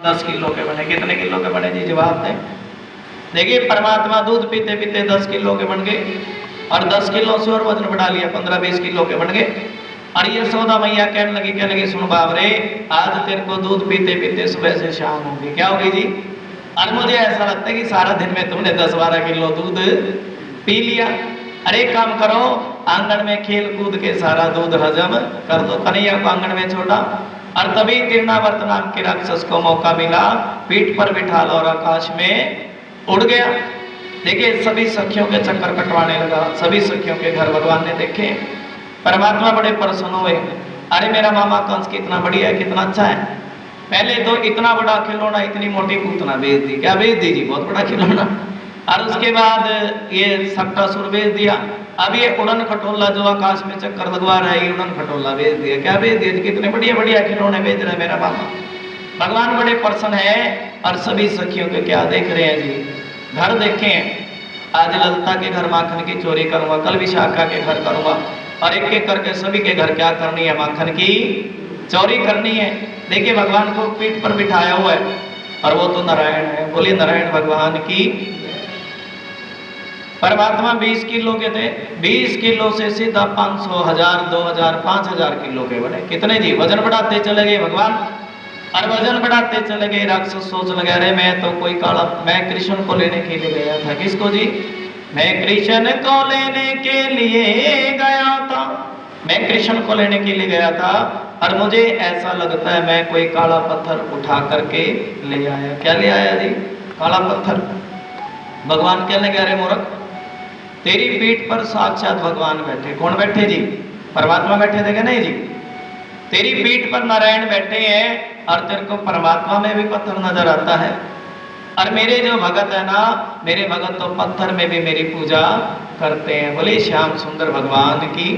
10 kilo के बने। कितने किलो के बने जी? जवाब दें। देखिए परमात्मा दूध पीते पीते 10 किलो के बन गए और 10 किलो से और वजन बढ़ा लिया, 15-20 किलो के बन गए। और ये यशोदा मैया कहने लगी सुन बाबरे, आज तेरे को दूध पीते पीते सुबह से शाम होगी। क्या होगी जी? और मुझे ऐसा लगता है कि सारा दिन में तुमने 10-12 किलो दूध पी लिया। अरे काम करो, आंगन में खेल कूद के सारा दूध हजम कर दो। कन्हैया को आंगन में छोड़ा और तभी तीर्णावर्त नाम के राक्षस को मौका मिला, पीठ पर बिठा लो और आकाश में उड़ गया। देखिए सभी सखियों के चक्कर कटवाने लगा। सभी सखियों के घर भगवान ने देखे, परमात्मा बड़े प्रसन्न हुए। अरे मेरा मामा कंस कितना बढ़िया है, कितना अच्छा है। पहले तो इतना बड़ा खिलौना, इतनी मोटी पूतना भेज दी। क्या भेज दी जी? बहुत बड़ा खिलौना। और उसके बाद ये सक्टासुर भेज दिया। अब ये उड़न खटोला जो आकाश में चक्कर लगवा रहा है, ये उड़न खटोला भेज दिया। क्या भेज दिया? कितने बढ़िया बढ़िया खिलौने भेज रहे हैं मेरा मामा। भगवान बड़े प्रसन्न है। और सभी सखियों के क्या देख रहे हैं जी? घर देखें। आज ललिता के घर माखन की चोरी करूंगा, कल विशाखा के घर करूंगा, और एक एक करके सभी के घर क्या करनी है? माखन की चोरी करनी है। देखिए भगवान को पीठ पर बिठाया हुआ है और वो तो नारायण है। बोलिए नारायण भगवान की। परमात्मा 20 किलो के थे, 20 किलो से सीधा 500, 1000, 2000, 5000 किलो के बने। कितने जी? वजन बढ़ाते चले गए भगवान और वजन बढ़ाते चले गए। राक्षस सोच लगे अरे मैं तो कोई काला, मैं कृष्ण को लेने के लिए गया था। किसको जी? मैं कृष्ण को लेने के लिए गया था। मैं कृष्ण को लेने के लिए गया था और मुझे ऐसा लगता है मैं कोई काला पत्थर उठा करके ले आया। क्या ले आया जी? काला पत्थर। भगवान कहने लगे अरे मूर्ख, तेरी पीठ पर साक्षात भगवान बैठे। कौन बैठे जी? परमात्मा बैठे थे क्या? नहीं जी, तेरी पीठ पर नारायण बैठे हैं और तेरे को परमात्मा में भी पत्थर नजर आता है। और मेरे जो भगत है ना, मेरे भगत तो पत्थर में भी मेरी पूजा करते हैं। बोले श्याम सुंदर भगवान की।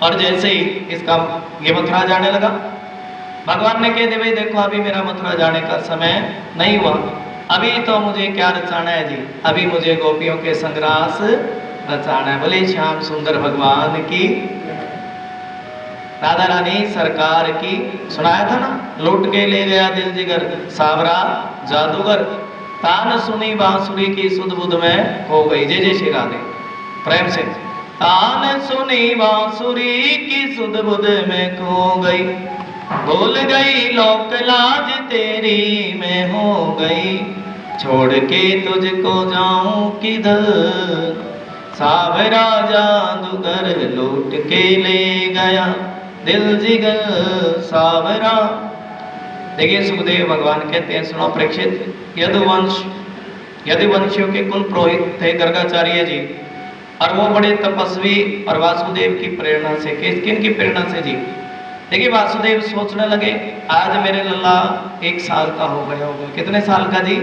और जैसे ही इसका ये मथुरा जाने लगा, भगवान ने कह दे भाई देखो अभी मेरा मथुरा जाने का समय नहीं हुआ, अभी तो मुझे क्या रचाना है जी? अभी मुझे गोपियों के संग्रास रचाना है। बोले श्याम सुंदर भगवान की। राधा रानी सरकार की। सुनाया था ना, लूट के ले गया दिल जिगर सावरा जादूगर, तान सुनी बांसुरी की सुध बुध में खो गई। जय जय श्री राधे। प्रेम से। तान सुनी बांसुरी की सुध बुध में खो गई, भूल गई लोक लाज तेरी में हो गई, छोड़ के तुझको जाऊं किधर, सावरा जादूगर लूट के ले गया दिल जिगर सावरा। देखिए सुखदेव भगवान कहते हैं सुनो परीक्षित, यदुवंशियों के कुल पुरोहित थे गर्गाचार्य जी, और वो बड़े तपस्वी और वासुदेव की प्रेरणा से। किन की प्रेरणा से जी? देखिए वासुदेव सोचने लगे आज मेरे लल्ला 1 साल का हो गया होगा। कितने साल का जी?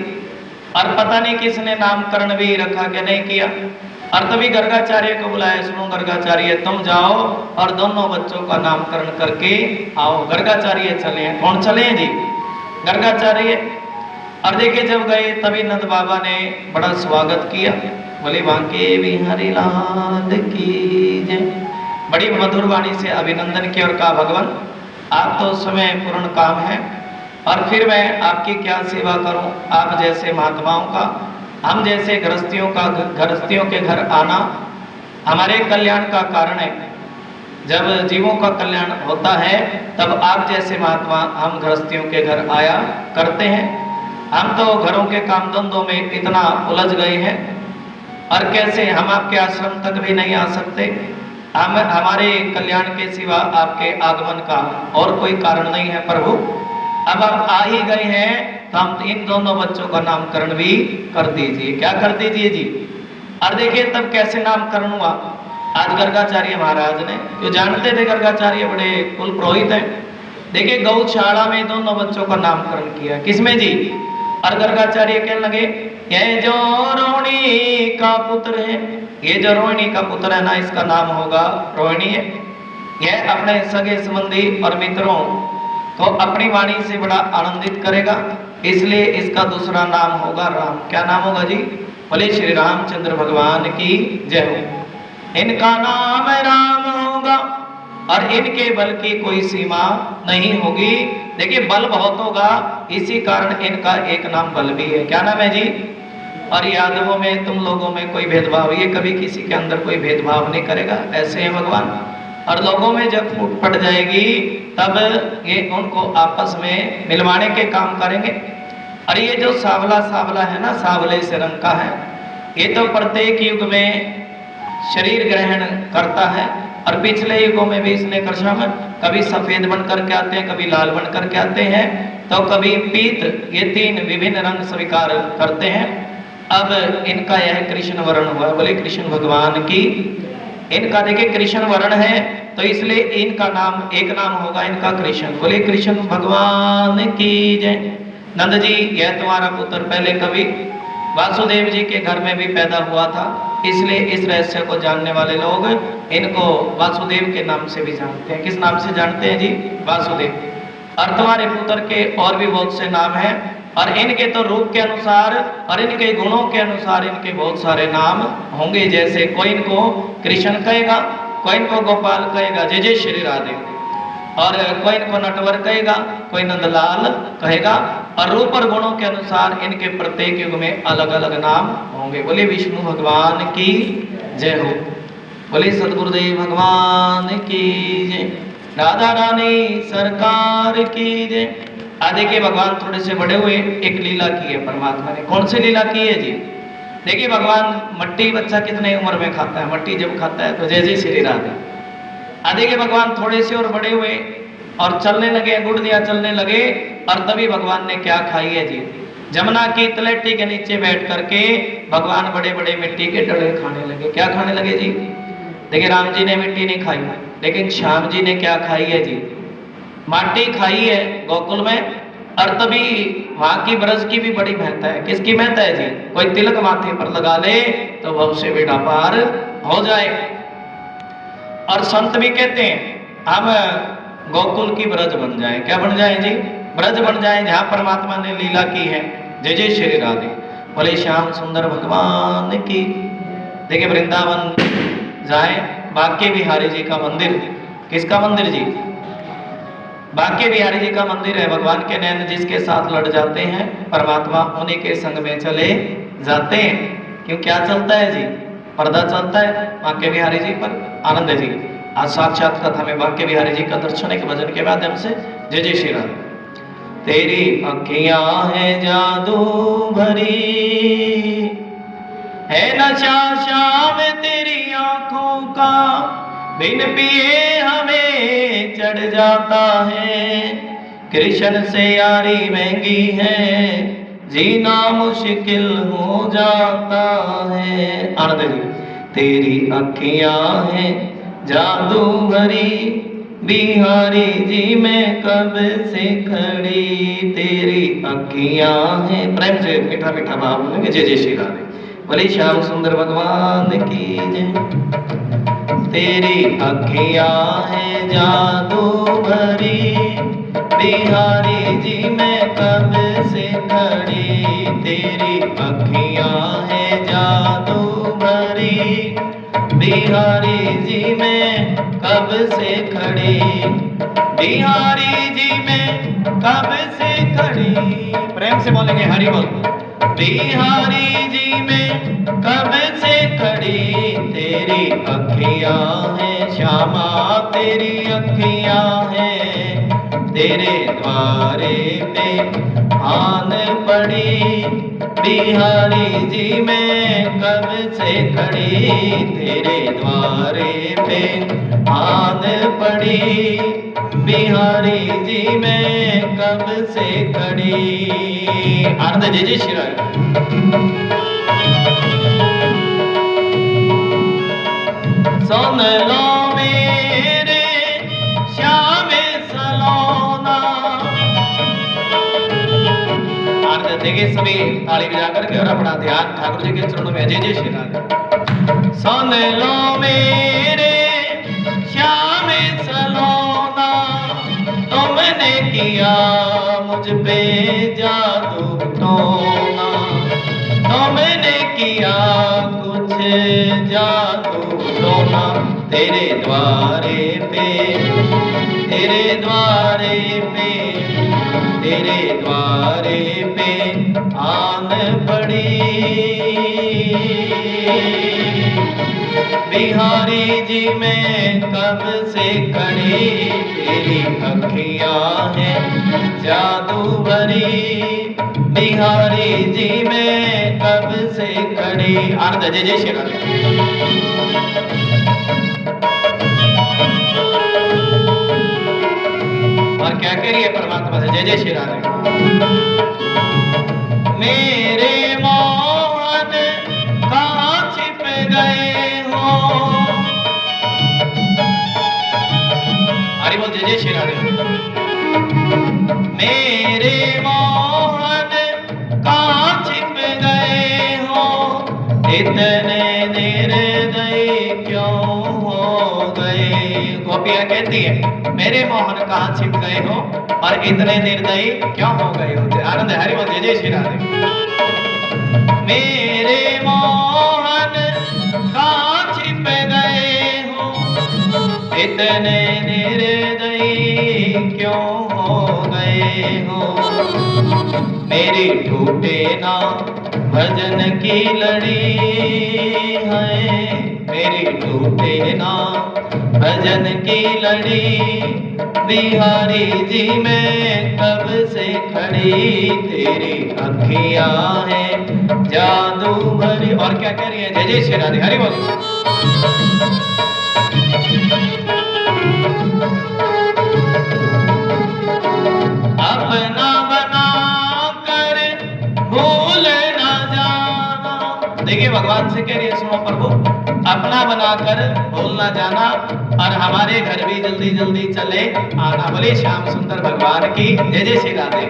और पता नहीं किसने नामकरण भी रखा क्या नहीं किया। और तभी गर्गाचार्य को बुलाया, सुनो गर्गाचार्य तुम जाओ और दोनों बच्चों का नामकरण करके आओ। गर्गाचार्य चले हैं। कौन चले हैं जी? गर्गाचार्य। और देखिए जब गए तभी नंद बाबा ने बड़ा स्वागत किया। बोले बांके बिहारी लाल की जय। बड़ी मधुर वाणी से अभिनंदन किया और कहा भगवान आप तो समय पूर्ण काम है और फिर मैं आपकी क्या सेवा करूं। आप जैसे महात्माओं का, हम जैसे गृहस्थियों के घर आना हमारे कल्याण का कारण है। जब जीवों का कल्याण होता है तब आप जैसे महात्मा हम गृहस्थियों के घर आया करते हैं। हम तो घरों के काम धंधों में इतना उलझ गए हैं और कैसे हम आपके आश्रम तक भी नहीं आ सकते। हम हमारे कल्याण के सिवा आपके आगमन का और कोई कारण नहीं है प्रभु। अब आप आ ही गए हैं तो हम इन दोनों बच्चों का नामकरण भी कर दीजिए। क्या कर दीजिए जी? और देखिए तब कैसे नामकरण हुआ। आज गर्गाचार्य महाराज ने, जो जानते थे गर्गाचार्य बड़े कुल पुरोहित हैं, देखिए गौशाला में दोनों बच्चों का नामकरण किया। किसमें जी? और गर्गाचार्य कहने लगे ये जो रोहिणी का पुत्र है, ये जो रोहिणी का पुत्र है ना, इसका नाम होगा रोहिणी है। यह अपने सगे संबंधी और मित्रों को अपनी वाणी से बड़ा आनंदित करेगा, इसलिए इसका दूसरा नाम होगा राम। क्या नाम होगा जी? बोले श्री रामचंद्र भगवान की जय हो। इनका नाम राम होगा, और इनके बल की कोई सीमा नहीं होगी। देखिए बल बहुत होगा, इसी कारण इनका एक नाम बल भी है। क्या नाम है जी? और यादवों में तुम लोगों में कोई भेदभाव, ये कभी किसी के अंदर कोई भेदभाव नहीं करेगा, ऐसे है भगवान। और लोगों में जब फूट पड़ जाएगी तब ये उनको आपस में मिलवाने के काम करेंगे। और ये जो सांवला सांवला है ना, सांवले से रंग का है, ये तो प्रत्येक युग में शरीर ग्रहण करता है। और पिछले युगों में भी इसने कृष्ण कभी सफेद बन करके आते हैं, कभी लाल बन करके आते हैं, तो कभी पीत, ये तीन विभिन्न रंग स्वीकार करते हैं। अब इनका यह कृष्ण वर्ण हुआ, बोले कृष्ण भगवान की। इनका देखिए कृष्ण वर्ण है तो इसलिए इनका नाम एक नाम होगा इनका कृष्ण। बोले कृष्ण भगवान की जय। नंद जी यह तुम्हारा पुत्र पहले कभी वासुदेव जी के घर में भी पैदा हुआ था, इसलिए इस रहस्य को जानने वाले लोग इनको वासुदेव के नाम से भी जानते हैं। किस नाम से जानते हैं जी? वासुदेव। और तुम्हारे पुत्र के और भी बहुत से नाम हैं, और इनके तो रूप के अनुसार और इनके गुणों के अनुसार इनके बहुत सारे नाम होंगे। जैसे कोई इनको कृष्ण कहेगा, कोई इनको गोपाल कहेगा, जय जय श्री राधे, और कोई इनको नटवर कहेगा, कोई नंदलाल कहेगा। और रूप और गुणों के अनुसार इनके प्रत्येक युग में अलग अलग नाम होंगे। बोले विष्णु भगवान की जय हो, बोले सदगुरुदेव भगवान की जय, राधा रानी सरकार की जय। देखिए भगवान थोड़े से बड़े हुए, एक लीला की है परमात्मा ने। कौन सी लीला की है जी? देखिए भगवान मट्टी, बच्चा कितने उम्र में खाता है? मट्टी जब खाता है तो जय जय श्री राधे। देखिए भगवान थोड़े से और बड़े हुए और चलने लगे, गुड़ दिया चलने लगे, और तभी भगवान ने क्या खाई है जी? जमुना की तलहटी के नीचे बैठ करके भगवान बड़े बड़े मिट्टी के डले खाने लगे। क्या खाने लगे जी? देखिए राम जी ने मिट्टी नहीं खाई, लेकिन श्याम जी ने क्या खाई है जी? माटी खाई है गोकुल में। और तभी वहां की ब्रज की भी बड़ी महत्ता है। किसकी महत्ता है जी? कोई तिलक माथे पर लगा ले तो भव से बेड़ा पार हो जाए। और संत भी कहते हैं हम गोकुल की ब्रज बन जाए। क्या बन जाए जी? ब्रज बन जाए, जहां परमात्मा ने लीला की है। जय जय श्री राधे, बोले श्याम सुंदर भगवान की। देखिए वृंदावन जाए, बांके बिहारी जी का मंदिर। किसका मंदिर जी? बांके बिहारी जी का मंदिर है। भगवान के नैन जिसके साथ लड़ जाते हैं, परमात्मा उन्हीं के संग में चले जाते हैं। क्यों क्या चलता है जी? पर्दा चलता है बांके बिहारी जी पर। आनंद है जी। आज साक्षात कथा में बांके बिहारी जी का दर्शन एक भजन के माध्यम से। जय जय श्री राम। तेरी अखियां है जादू भरी, है नशा शाम तेरी आंखों का, बिन पिए हमें चढ़ जाता है। कृष्ण से यारी महंगी है, जीना मुश्किल हो जाता है। आनंद जी। तेरी अखियां हैं जादू भरी, बिहारी जी में कब से खड़ी। तेरी अखियां हैं, प्रेम से मीठा मीठा भाव बोलेंगे। जय जय श्री राधे, बोले श्याम सुंदर भगवान की जय। तेरी अखियां हैं जादू भरी, बिहारी जी में कब से खड़ी। तेरी अखियां हैं जादू भरी, बिहारी जी में कब से खड़ी। बिहारी जी में कब से खड़ी। प्रेम से बोलेंगे हरि बोल। बिहारी जी में कब से खड़ी। तेरी अखियां हैं श्यामा, तेरी अखियां हैं, तेरे द्वारे पे आन पड़ी। बिहारी जी में कब से खड़ी, तेरे द्वारे पे आन पड़ी। बिहारी जी में कब से खड़ी। आनंद जय जय श्री राम। सुन लो मेरे श्याम सलोना। आनंद देखिए सभी ताली बजा करके और अपना ध्यान ठाकुर जी के चरणों में। जय जय श्री राम। सुन लो मेरे श्याम सलोना, तुमने किया मुझ पे जादू टोना। तुमने किया कुछ जादू टोना, तेरे द्वारे पे, तेरे द्वारे पे, तेरे द्वारे पे आन पड़ी। बिहारी जी मैं कब से खड़ी, तेरी अखियां हैं जादू भरी। बिहारी जी मैं कब से खड़ी। आनंद जय जय श्री राधे। और क्या कह रही है परमात्मा से, जय जय श्री राधे। मेरे मोहन कहाँ छिप गए हो। हरि बोल जय जय श्री राधे। मेरे मोहन कहाँ छिप गए हो, इतने निर्दयी क्यों हो गए। गोपियां कहती है मेरे मोहन कहाँ छिप गए हो और इतने निर्दयी क्यों हो गए हो। आनंद हरि बोल जय जय श्री राधे। मेरे मोहन कहाँ छिप गए हो, इतने निर्दयी क्यों हो गए हो। मेरी टूटे ना भजन की लड़ी है, मेरी टूटे ना भजन की लड़ी। बिहारी जी मैं कब से खड़ी, तेरी अखियां हैं जादू भरी। और क्या कह रही है, जय जय श्री राधे। हरि बोल। अपना बना कर भूल ना जाना। देखिए भगवान से कह रही है, सुनो प्रभु अपना बनाकर भूल ना जाना और हमारे घर भी जल्दी जल्दी चले आना। बोले श्याम सुंदर भगवान की जय जय श्री राधे।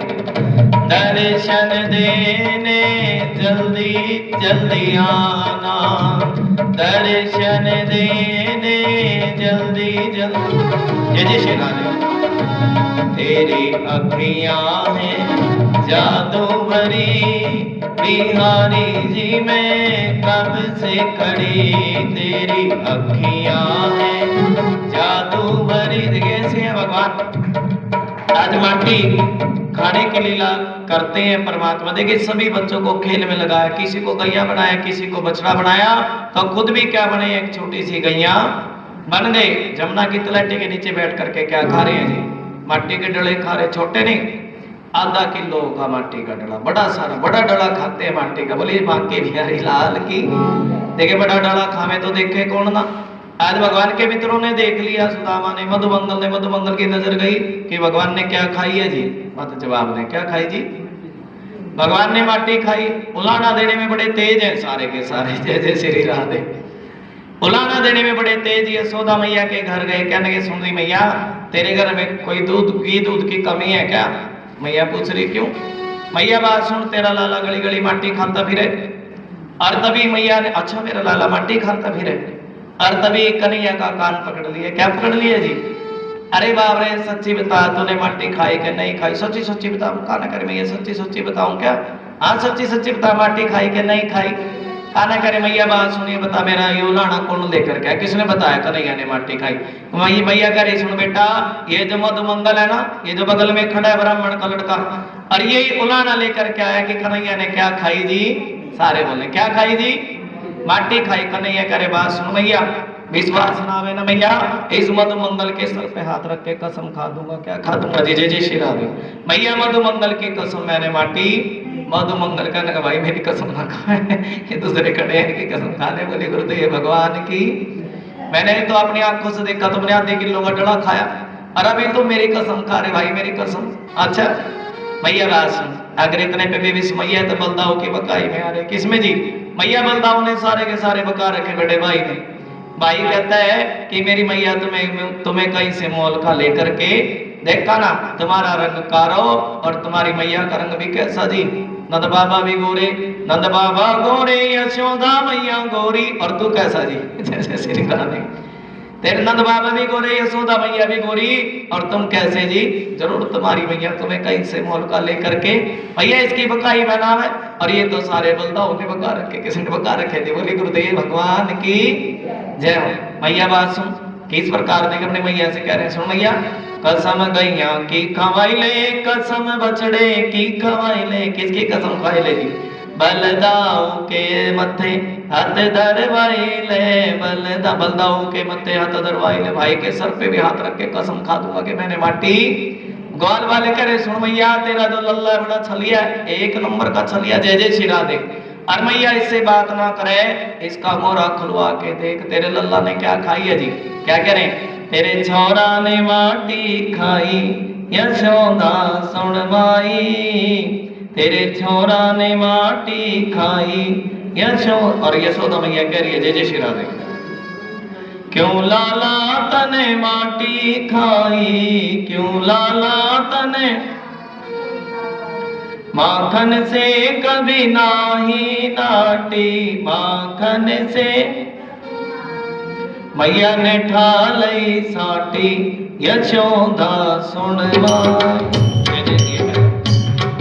दर्शन देने जल्दी जल्दी आना, दर्शन देने जल्दी जल्दी। जय जय श्री राधे। तेरी अखियां हैं जादू भरी। बिहारी जी मैं कब से खड़ी, तेरी अखियां हैं जादू भरी। देखिए ऐसे है भगवान आज माटी खाने की लीला करते हैं परमात्मा। देखिए सभी बच्चों को खेल में लगाया, किसी को गैया बनाया, किसी को बछड़ा बनाया, तो खुद भी क्या बने, एक छोटी सी गैया बन गई। जमुना की तलहटी के नीचे बैठ करके क्या खा रहे हैं जी, माटी के डले खा रहे, छोटे नहीं, आधा किलो का माटी का डला, बड़ा सारा बड़ा डला खाते हैं माटी का। बोलिए बांके बिहारी लाल की। देखे बड़ा डला खावे तो देखे कौन ना। आज भगवान के मित्रों ने देख लिया, सुदामा ने, मधुमंगल ने, मधुमंगल की नजर गई कि भगवान ने क्या खाई है जी। मत जवाब ने क्या खाई जी, भगवान ने माटी खाई। उलाना देने में बड़े तेज हैं सारे के सारे, जय जय श्री राधे। उलाना देने में बड़े तेज। यशोदा मैया के घर गए, कहने के सुन रही मैया तेरे घर में कोई दूध की कमी है क्या। मैया पूछ रही क्यों। मैया बात सुन, तेरा लाला गली गली माटी खाता फिरे। और तभी मैया ने, अच्छा मेरा लाला माटी खाता फिरे। और तभी कन्हैया का कान पकड़ लिए। क्या पकड़ लिए जी, अरे बाप रे सच्ची बता तूने माटी खाई कि नहीं खाई, सच्ची सच्ची बता। कहा ना करे मैया सच्ची सच्ची बताऊं क्या, हाँ सच्ची सच्ची बता माटी खाई कि नहीं खाई। कहा ना करे मैया बात सुनिए बता मेरा ये उलाना कौन लेकर के, किसने बताया कन्हैया ने माटी खाई। वही मैया कह रही सुन बेटा ये जो मधुमंगल है ना, ये जो बगल में खड़ा है ब्राह्मण का लड़का, और ये उलाना लेकर के आया कि कन्हैया ने क्या खाई जी। सारे बोले क्या खाई जी, माटी खाई। कन्हैया करे बात सुन मैया, विश्वास ना आवे ना मैया, इस मधुमंगल के सर पे हाथ रख के कसम खा दूंगा। क्या खा दूंगा जी, जय जय श्री राधे। मैया मधुमंगल की कसम मैंने माटी। मधुमंगल कहने का भाई मेरी कसम ना खाए, ये दूसरे खड़े हैं इनकी कसम खाने। बोले गुरुदेव भगवान की, मैंने तो अपनी आंखों से देखा, तुमने आधे किलो का डला खाया और अभी तो मेरी कसम खा रहे भाई, मेरी कसम। अच्छा मैया बात सुन, अगर इतने पे भी विस्मय तो बलदाऊ की बकाई में आ रहे, किसमें जी, मैया बलदाऊ ने सारे के सारे बका रखे बड़े भाई ने। भाई कहता है कि मेरी मैया तुम्हें कहीं से मोल का लेकर के देखा ना, तुम्हारा रंग कारो और तुम्हारी मैया का रंग भी कैसा जी, नंद बाबा भी गोरे, नंद बाबा गोरे, यशोदा मैया गोरी, और तू कैसा जी, जैसे श्री राधे। तेरे नंद बाबा भी गोरे, यशोदा मैया भी गोरी, और तुम कैसे जी? जरूर तुम्हारी मैया तुम्हें कहीं से मोल का लेकर के, भैया इसकी बकाई में नाम है, और ये तो सारे बलदाओं ने बका रखे, किसी ने बका रखे थे। बोले गुरुदेव भगवान की जय हो। मैया बात सुन, किस प्रकार देख अपने मैया से कह रहे हैं, सुन मैया। कसम गैया की खवाई ले, कसम बछड़े की खवाई ले, किसकी कसम खाई ले जी? बलदाऊ के मथे हाथ धरवाई ले, बलदाऊ के मथे हाथ धरवाई ले, भाई के सर पे भी हाथ रख के कसम खा दूंगा कि मैंने माटी। ग्वाल वाले करे सुन मैया, तेरा जो लल्ला बड़ा छलिया, एक नंबर का छलिया, जय जय श्री राधे। और मैया इससे बात ना करे, इसका मोरा खुलवा के देख, तेरे लल्ला ने क्या खाई है जी? क्या कह रहे? तेरे छोरा ने माटी खाई, यशोदा सुन माई, तेरे छोरा ने माटी खाई और यशोदा मैया कह रही है जय जय श्री राधे। क्यों लाला तने माटी खाई, क्यों लाला तने माखन से कभी नाही नाटी, माखन से मैया ने ठालई साटी, यशोदा सुन माई।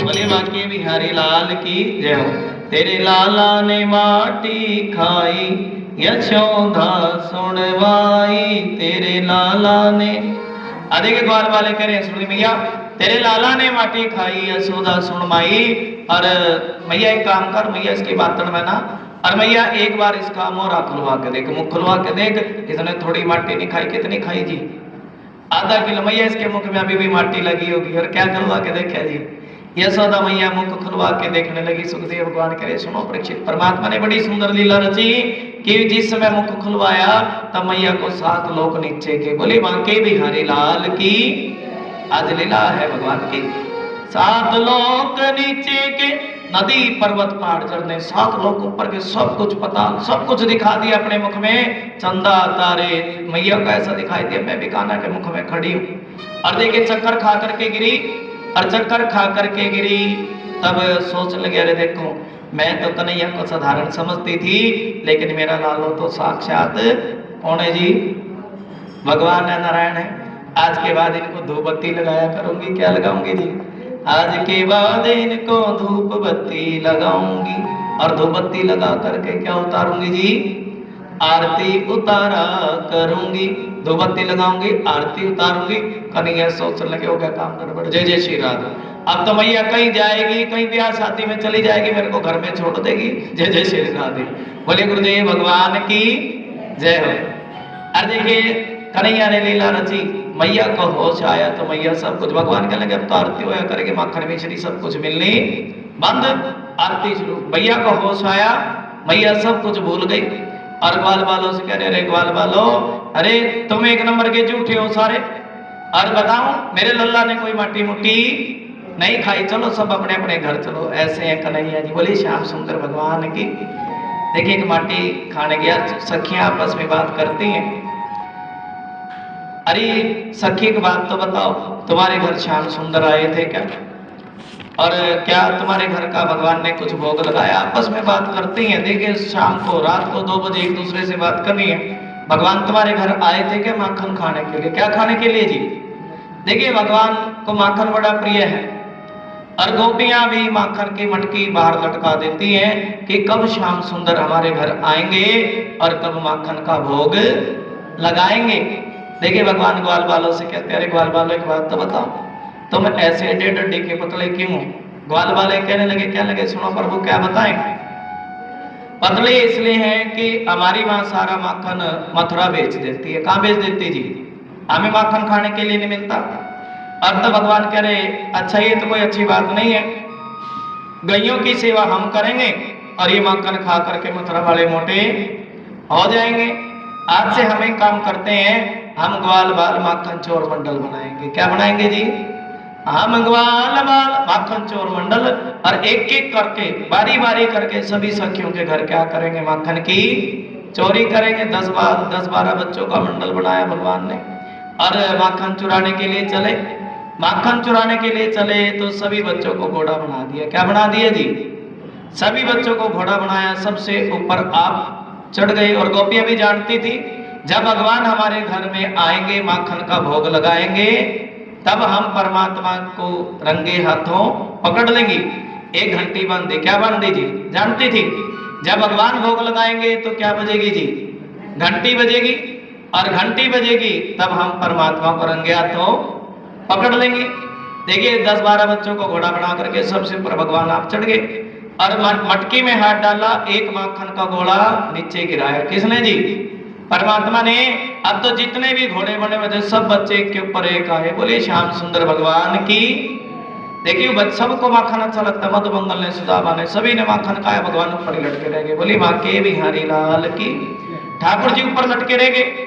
बोले बाकी बिहारी लाल की जय हो। तेरे लाला ने माटी खाई, यशोदा सुनवाई, तेरे लाला ने। आधे के ग्वाल वाले कह रहे हैं सुन मैया, तेरे लाला ने माटी खाई, यशोदा सुनवाई। और मैया एक काम कर, मैया इसकी बात में ना, और मैया एक बार इसका मोरा खुलवा के देख, मुख खुलवा के देख, इसने थोड़ी माटी नहीं खाई, कितनी खाई जी? आधा किलो। मैया इसके मुख में अभी भी माटी लगी होगी, और क्या खुलवा के देखा जी? यशोदा मैया मुख खुलवा के देखने लगी। सुखदेव भगवान करे सुनो परीक्षित, परमात्मा ने बड़ी सुंदर लीला रची कि जिस समय मुख खुलवाया तब मैया को 7 लोक नीचे के। बोले बांके बिहारी लाल की आज लीला है भगवान की। 7 लोक नीचे के, नदी पर्वत पहाड़ झरने, 7 लोक ऊपर के, सब कुछ पता, सब कुछ दिखा दिया अपने मुख में। चंदा तारे, मैया को ऐसा दिखाई दिया मैं भी कान्हा के मुख में खड़ी हूँ। और देखिए चक्कर खा करके गिरी, और चक्कर खा करके गिरी, तब सोच लगे अरे देखो मैं तो कन्हैया को साधारण समझती थी, लेकिन मेरा लालो तो साक्षात कौन है जी? भगवान है, नारायण है। आज के बाद इनको धूप बत्ती लगाया करूंगी। क्या लगाऊंगी जी? आज के बाद इनको धूप बत्ती लगाऊंगी, और धूप बत्ती लगा करके क्या उतारूंगी जी? आरती उतारा करूंगी। धूप बत्ती लगाऊंगी, आरती उतारूंगी। कन्हैया सोच लगे हो गया काम गड़बड़, जय जय श्री राधे। अब तो मैया कहीं जाएगी, कहीं ब्याह शादी में चली जाएगी, मेरे को घर में छोड़ देगी, जय जय श्री राधे। बोले गुरुदेव भगवान की जय हो। अरे देखिए कन्हैया ने लीला रची, मैया को होश आया तो मैया सब कुछ, भगवान कहने लगे अब तो आरती होया करेगी, माखन मिश्री सब कुछ मिलनी बंद, आरती शुरू। मैया को होश आया, मैया सब कुछ भूल गई, और ग्वाल वालों से कह रहे अरे ग्वाल वालों, अरे तुम एक नंबर के झूठे हो सारे, और बताओ मेरे लल्ला ने कोई माटी मुट्टी नहीं खाई, चलो सब अपने अपने घर चलो। ऐसे हैं कन्हैया जी। बोली श्याम सुंदर भगवान की। देखिए एक माटी खाने गया, सखियां आपस में बात करती हैं, अरे सखी की बात तो बताओ, तुम्हारे घर श्याम सुंदर आए थे क्या? और क्या तुम्हारे घर का भगवान ने कुछ भोग लगाया? आपस में बात करती हैं। देखिए शाम को, रात को 2 बजे एक दूसरे से बात करनी है, भगवान तुम्हारे घर आए थे क्या माखन खाने के लिए? क्या खाने के लिए जी? देखिए भगवान को माखन बड़ा प्रिय है, और गोपियां भी माखन की मटकी बाहर लटका देती हैं कि कब श्याम सुंदर हमारे घर आएंगे और कब माखन का भोग लगाएंगे। देखिए भगवान ग्वाल वालों से कहते हैं अरे ग्वाल वालों एक बात तो बताओ, तुम ऐसे डड्डी के पतले क्यों हो? ग्वाल वाले कहने लगे, क्या लगे? सुनो प्रभु क्या बताएं। पतले इसलिए हैं कि हमारी माँ सारा माखन मथुरा बेच देती है। कहाँ बेच देती जी? हमें माखन खाने के लिए नहीं मिलता। अब तो भगवान कह रहे अच्छा ये तो कोई अच्छी बात नहीं है, गैयों की सेवा हम करेंगे और ये माखन खा करके मथुरा वाले मोटे हो जाएंगे। आज से हम एक काम करते हैं, हम ग्वाल बाल माखन चोर मंडल बनाएंगे। क्या बनाएंगे जी? हम ग्वाल बाल माखन चोर मंडल, और एक एक करके बारी बारी करके सभी सखियों के घर क्या करेंगे? माखन की चोरी करेंगे। 10-12 बच्चों का मंडल बनाया भगवान ने, और माखन चुराने के लिए चले। माखन चुराने के लिए चले तो सभी बच्चों को घोड़ा बना दिया। क्या बना दिया जी? सभी बच्चों को घोड़ा बनाया, सबसे ऊपर आप चढ़ गए। और गोपियां भी जानती थी जब भगवान हमारे घर में आएंगे, माखन का भोग लगाएंगे, तब हम परमात्मा को रंगे हाथों पकड़ लेंगे। एक घंटी बांध दी, क्या बांध दी जी? जानती थी जब भगवान भोग लगाएंगे तो क्या बजेगी जी? घंटी बजेगी, और घंटी बजेगी तब हम परमात्मा को रंगे हाथों पकड़ लेंगे। देखिए 10-12 बच्चों को घोड़ा बना करके सबसे ऊपर भगवान आप चढ़ गए और मटकी में हाथ डाला, एक माखन का गोला नीचे गिराया। किसने जी? परमात्मा ने। अब तो जितने भी घोड़े बने हुए सब बच्चे एक के ऊपर एक आए। बोले श्याम सुंदर भगवान की। देखिए सबको माखन अच्छा लगता है, मधुमंगल ने, सुदामा ने, सभी ने माखन खाया, भगवान ऊपर ही लटके रह गए। बोली बांके बिहारी लाल की। ठाकुर जी ऊपर लटके रह गए।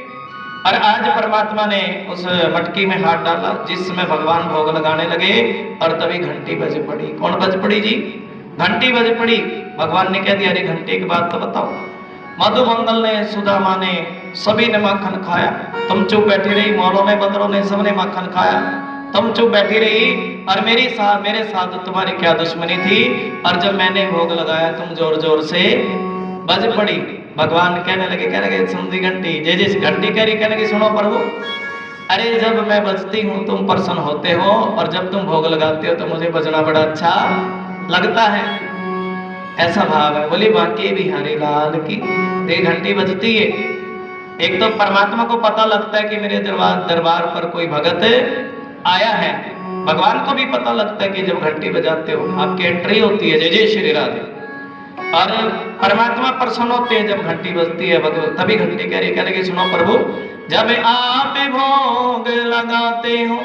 और आज परमात्मा ने उस मटकी में हाथ डाला जिसमें भगवान भोग लगाने लगे, और तभी घंटी बज पड़ी। कौन बज पड़ी जी? घंटी बज पड़ी। भगवान ने कह दिया अरे घंटे की बात तो बताओ। मधुमंगल ने, सुदामा ने, सभी ने माखन खाया, तुम चुप बैठी रही। मोरों ने, बंदरों ने, सबने माखन खाया, तुम चुप बैठी रही। और मेरे साथ तुम्हारी क्या दुश्मनी थी? और जब मैंने भोग लगाया तुम जोर जोर से बज पड़ी। भगवान कहने लगे सुन दी घंटी। जिस घंटी कह रही, कहने लगी सुनो प्रभु, अरे जब मैं बजती हूँ तुम प्रसन्न होते हो, और जब तुम भोग लगाते हो तो मुझे बजना बड़ा अच्छा लगता है, ऐसा भाव है। बोली बांके बिहारी लाल की। ये घंटी बजती है, एक तो परमात्मा को पता लगता है कि मेरे दरबार पर कोई भगत आया है। भगवान को भी पता लगता है कि जब घंटी बजाते हो आपकी एंट्री होती है, जय जय श्री राधे। और परमात्मा प्रसन्न होते हैं जब घंटी बजती है। तभी घंटी कह रही, कहने की सुनो प्रभु, जब आप भोग लगाते हो,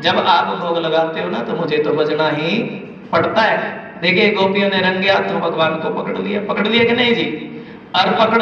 जब आप भोग लगाते हो ना तो मुझे तो बजना ही पड़ता है। देखिए गोपियों ने रंगे हाथों भगवान को पकड़ लिया कि नहीं जी? और पकड़